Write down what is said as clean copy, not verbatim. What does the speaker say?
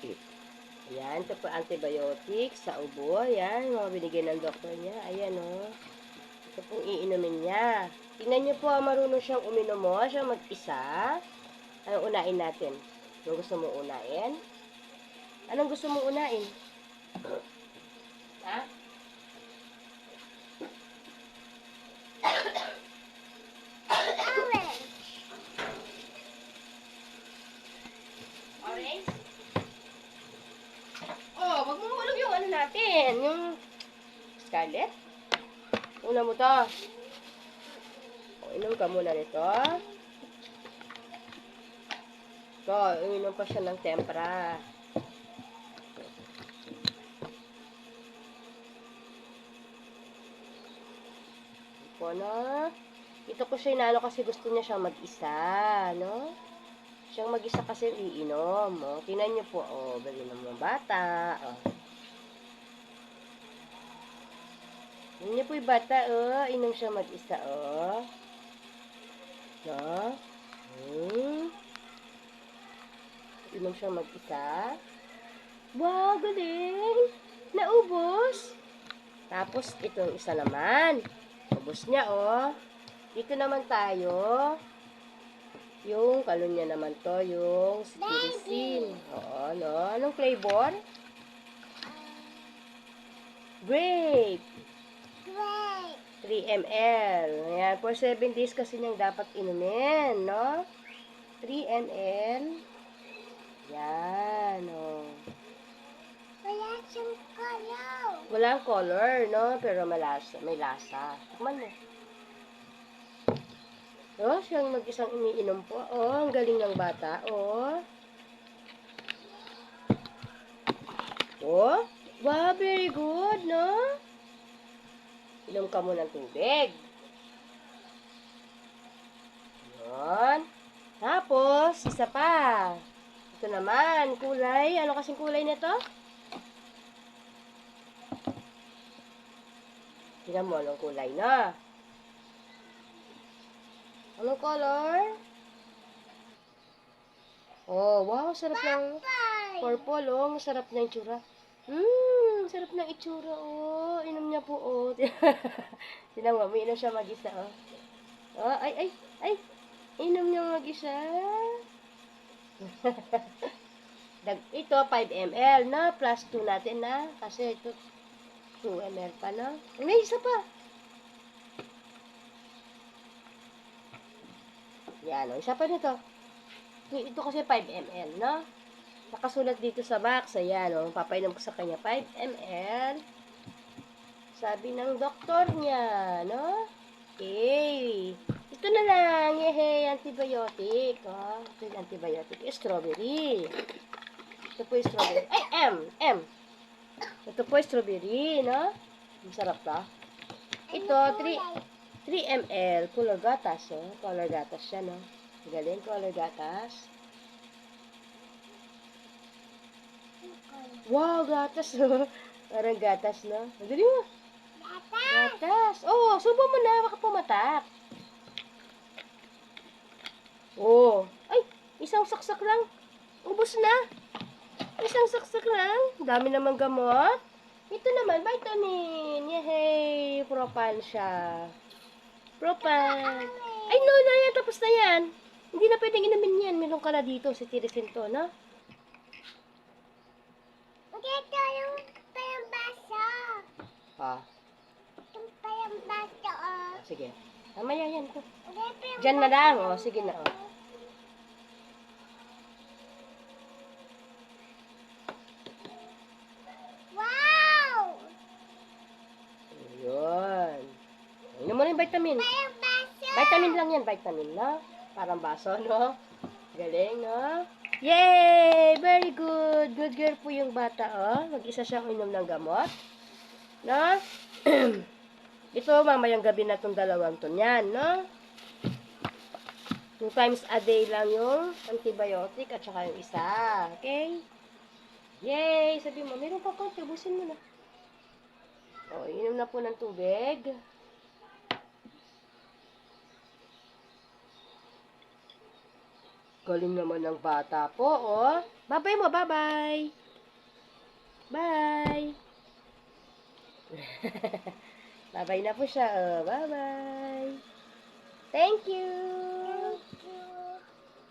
antibiotic. Ayan, ito po antibiotic sa ubo. Ayan, mga binigyan ng doktor niya. Ayan, o. Ito pong iinumin niya. Tingnan niyo po, marunong siyang uminom mo. Siyang mag-isa. Anong unain natin? Anong gusto mong unain? Anong gusto mong unain? Ha? Orange? Oh, wag mo mahulog yung ano natin. Yung Scarlet. Una mo to. O, inom ka muna nito. Ito, inom pa siya ng tempra. Po, no? Ito ko siya inano kasi gusto niya siyang mag-isa, no? Siyang mag-isa kasi iinom. O, tingnan niyo po, o, balinom ng bata. O. Tingnan niyo po yung bata, o. Inom siya mag-isa, o. No? Inom siya mag-isa. Wow, galing! Naubos! Tapos, itong isa naman. Ubos niya, oh. Dito naman tayo. Yung kalunya naman to, yung Spiricin. Oo, no? Anong flavor? Grape. 3 ml. Ayan, for 7 days kasi niyang dapat inumin, no? 3 ml. Yan, oh. Wala siyang color. Walang color, no? Pero malasa, may lasa. Tikman mo. Oh, siyang mag-isang iniinom po. Oh, ang galing ng bata. Oh. Oh. Wow, very good, no? Inom ka muna ng tubig. Yun. Tapos, isa pa. Ito naman, kulay. Ano kasing kulay nito? Tingnan mo, anong kulay na? Anong color? Oh, wow, sarap ng purple, oh. Masarap na itsura. Sarap ng itsura, oh. Inom niya po, oh. Tingnan mo, umiinom siya mag-isa, oh. Oh, ay. Inom niya mag-isa. Ito, 5 ml, na. Plus 2 natin, na. Kasi ito, 2 ml pa, na. May isa pa. Yan, oh. Isa pa nito. Ito kasi 5 ml, no? Nakasulat dito sa box. Ayan, oh. Papainom ko sa kanya 5 ml. Sabi ng doktor niya, no? Okay. Ito na lang. Yehey, antibiotic. Oh, ito yung antibiotic. Strawberry. Ito po yung strawberry. Ay, M. Ito po yung strawberry, no? Masarap to. Ito, 3 ml. Color gatas, oh. Color gatas siya, no? Galing, color gatas. Wow, gatas, oh. Parang gatas, no? Madali mo. Gatas. Oh, subo mo na. Baka pumatak. Oh. Ay, isang saksak lang. Ubus na. Isang saksak lang. Dami naman gamot. Ito naman, vitamin. Yehey. Propan siya. Propan. Ay, no, yan. Tapos na yan. Hindi na pwedeng inumin yan. Meron ka na dito. Si Tirisin to, no? Dito yung baso. Ah. Yung baso, oh. Sige. Mamaya yan. Dito yung Diyan na lang. Oh, sige na. Oh. Wow! Ayun. Inom mo na yung vitamin. Yung baso. Vitamin lang yan, vitamin, no? Parang baso, no? Galing, no? Yay! Very good. Good girl po yung bata, oh. Mag-isa siyang inom ng gamot. No? Ito, mamayang gabi na itong dalawang to niyan, no? 2 times a day lang yung antibiotic at saka yung isa. Okay? Yay! Sabi mo, meron pa konti. Ubusin mo na. O, inom na po ng tubig. Galing naman ng bata po, oh. Bye-bye mo, bye-bye. Bye. Bye-bye na po siya, oh. Bye-bye. Thank you.